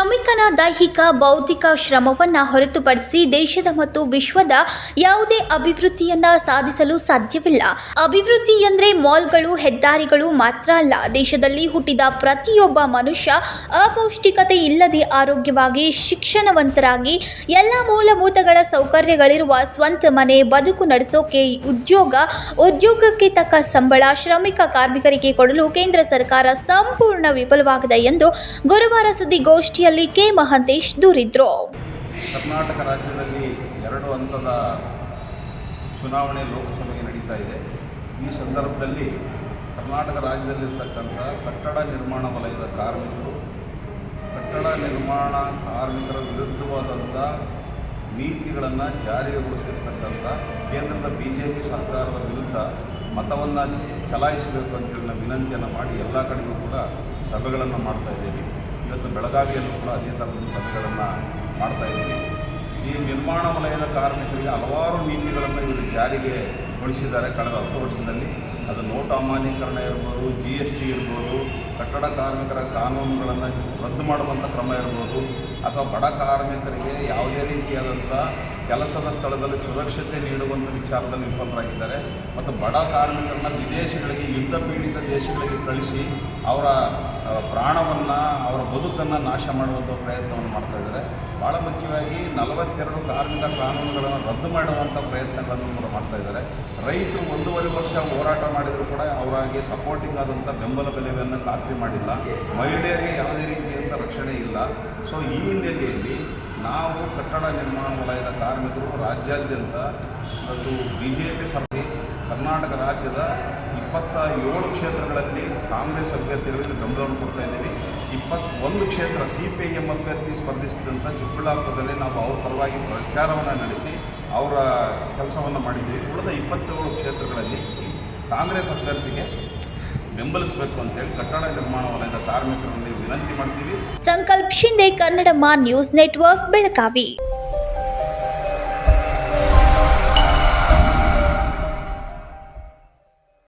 ಶ್ರಮಿಕನ ದೈಹಿಕ ಬೌದ್ಧಿಕ ಶ್ರಮವನ್ನು ಹೊರತುಪಡಿಸಿ ದೇಶದ ಮತ್ತು ವಿಶ್ವದ ಯಾವುದೇ ಅಭಿವೃದ್ಧಿಯನ್ನ ಸಾಧಿಸಲು ಸಾಧ್ಯವಿಲ್ಲ. ಅಭಿವೃದ್ಧಿ ಎಂದರೆ ಮಾಲ್ಗಳು, ಹೆದ್ದಾರಿಗಳು ಮಾತ್ರ ಅಲ್ಲ. ದೇಶದಲ್ಲಿ ಹುಟ್ಟಿದ ಪ್ರತಿಯೊಬ್ಬ ಮನುಷ್ಯ ಅಪೌಷ್ಟಿಕತೆ ಇಲ್ಲದೆ ಆರೋಗ್ಯವಾಗಿ, ಶಿಕ್ಷಣವಂತರಾಗಿ, ಎಲ್ಲ ಮೂಲಭೂತಗಳ ಸೌಕರ್ಯಗಳಿರುವ ಸ್ವಂತ ಮನೆ, ಬದುಕು ನಡೆಸೋಕೆ ಉದ್ಯೋಗಕ್ಕೆ ತಕ್ಕ ಸಂಬಳ ಶ್ರಮಿಕ ಕಾರ್ಮಿಕರಿಗೆ ಕೊಡಲು ಕೇಂದ್ರ ಸರ್ಕಾರ ಸಂಪೂರ್ಣ ವಿಫಲವಾಗಿದೆ ಎಂದು ಗುರುವಾರ ಸುದ್ದಿಗೋಷ್ಠಿಯಲ್ಲಿ ಕೆ ಮಹಂತೇಶ್ ದೂರಿದ್ರು. ಕರ್ನಾಟಕ ರಾಜ್ಯದಲ್ಲಿ 2 ಹಂತದ ಚುನಾವಣೆ ಲೋಕಸಭೆಗೆ ನಡೀತಾ ಇದೆ. ಈ ಸಂದರ್ಭದಲ್ಲಿ ಕರ್ನಾಟಕ ರಾಜ್ಯದಲ್ಲಿರ್ತಕ್ಕಂಥ ಕಟ್ಟಡ ನಿರ್ಮಾಣ ವಲಯದ ಕಾರ್ಮಿಕರು, ಕಟ್ಟಡ ನಿರ್ಮಾಣ ಕಾರ್ಮಿಕರ ವಿರುದ್ಧವಾದಂಥ ನೀತಿಗಳನ್ನು ಜಾರಿಗೊಳಿಸಿರ್ತಕ್ಕಂಥ ಕೇಂದ್ರದ BJP ಸರ್ಕಾರದ ವಿರುದ್ಧ ಮತವನ್ನು ಚಲಾಯಿಸಬೇಕು ಅಂತೇಳಿ ನಾವು ವಿನಂತಿಯನ್ನು ಮಾಡಿ ಎಲ್ಲ ಕಡೆಗೂ ಕೂಡ ಸಭೆಗಳನ್ನು ಮಾಡ್ತಾ ಇದ್ದೀವಿ. ಇವತ್ತು ಬೆಳಗಾವಿಯಲ್ಲೂ ಕೂಡ ಅದೇ ಥರದ ಸಭೆಗಳನ್ನು ಮಾಡ್ತಾ ಇದ್ದೀವಿ. ಈ ನಿರ್ಮಾಣ ವಲಯದ ಕಾರ್ಮಿಕರಿಗೆ ಹಲವಾರು ನೀತಿಗಳನ್ನು ಇವರು ಜಾರಿಗೆ ಗೊಳಿಸಿದ್ದಾರೆ ಕಳೆದ 10 ವರ್ಷದಲ್ಲಿ. ಅದು ನೋಟು ಅಮಾನ್ಯೀಕರಣ ಇರ್ಬೋದು, GST ಇರ್ಬೋದು, ಕಟ್ಟಡ ಕಾರ್ಮಿಕರ ಕಾನೂನುಗಳನ್ನು ರದ್ದು ಮಾಡುವಂಥ ಕ್ರಮ ಇರ್ಬೋದು, ಅಥವಾ ಬಡ ಕಾರ್ಮಿಕರಿಗೆ ಯಾವುದೇ ರೀತಿಯಾದಂಥ ಕೆಲಸದ ಸ್ಥಳದಲ್ಲಿ ಸುರಕ್ಷತೆ ನೀಡುವಂಥ ವಿಚಾರದಲ್ಲಿ ವಿಫಲರಾಗಿದ್ದಾರೆ. ಮತ್ತು ಬಡ ಕಾರ್ಮಿಕರನ್ನ ವಿದೇಶಗಳಿಗೆ, ಯುದ್ಧ ಪೀಡಿತ ದೇಶಗಳಿಗೆ ಕಳಿಸಿ ಅವರ ಪ್ರಾಣವನ್ನು, ಅವರ ಬದುಕನ್ನು ನಾಶ ಮಾಡುವಂಥ ಪ್ರಯತ್ನವನ್ನು ಮಾಡ್ತಾ ಇದ್ದಾರೆ. ಭಾಳ ಮುಖ್ಯವಾಗಿ 42 ಕಾರ್ಮಿಕ ಕಾನೂನುಗಳನ್ನು ರದ್ದು ಮಾಡುವಂಥ ಪ್ರಯತ್ನಗಳನ್ನು ಕೂಡ ಮಾಡ್ತಾ ಇದ್ದಾರೆ. ರೈತರು 1.5 ವರ್ಷ ಹೋರಾಟ ಮಾಡಿದರೂ ಕೂಡ ಅವರಿಗೆ ಸಪೋರ್ಟಿಂಗ್ ಆದಂಥ ಬೆಂಬಲ ಬೆಲೆಯನ್ನು ಖಾತ್ರಿ ಮಾಡಿಲ್ಲ. ಮಹಿಳೆಯರಿಗೆ ಯಾವುದೇ ರೀತಿಯಂಥ ರಕ್ಷಣೆ ಇಲ್ಲ. ಸೊ ಈ ಹಿನ್ನೆಲೆಯಲ್ಲಿ ನಾವು ಕಟ್ಟಡ ನಿರ್ಮಾಣ ವಲಯದ ಕಾರ್ಮಿಕರು ರಾಜ್ಯಾದ್ಯಂತ ಮತ್ತು BJP ಸರ್ಕಾರ ಕರ್ನಾಟಕ ರಾಜ್ಯದ 27 ಕ್ಷೇತ್ರಗಳಲ್ಲಿ ಕಾಂಗ್ರೆಸ್ ಅಭ್ಯರ್ಥಿಗಳಿಗೆ ಬೆಂಬಲವನ್ನು ಕೊಡ್ತಾ ಇದ್ದೀವಿ. 21 ಕ್ಷೇತ್ರ CPIM ಅಭ್ಯರ್ಥಿ ಸ್ಪರ್ಧಿಸಿದಂಥ ಚಿಕ್ಕಬಳ್ಳಾಪುರದಲ್ಲಿ ನಾವು ಅವ್ರ ಪರವಾಗಿ ಪ್ರಚಾರವನ್ನು ನಡೆಸಿ ಅವರ ಕೆಲಸವನ್ನು ಮಾಡಿದ್ದೀವಿ. ಉಳಿದ 27 ಕ್ಷೇತ್ರಗಳಲ್ಲಿ ಕಾಂಗ್ರೆಸ್ ಅಭ್ಯರ್ಥಿಗೆ ಬೆಂಬಲಿಸಬೇಕು ಅಂತೇಳಿ ಕಟ್ಟಡ ನಿರ್ಮಾಣ ವಲಯದ ಕಾರ್ಮಿಕರಲ್ಲಿ ವಿನಂತಿ ಮಾಡ್ತೀವಿ. ಸಂಕಲ್ಪ ಶಿಂದೆ, ಕನ್ನಡಮ್ಮ ನ್ಯೂಸ್ ನೆಟ್ವರ್ಕ್, ಬೆಳಗಾವಿ.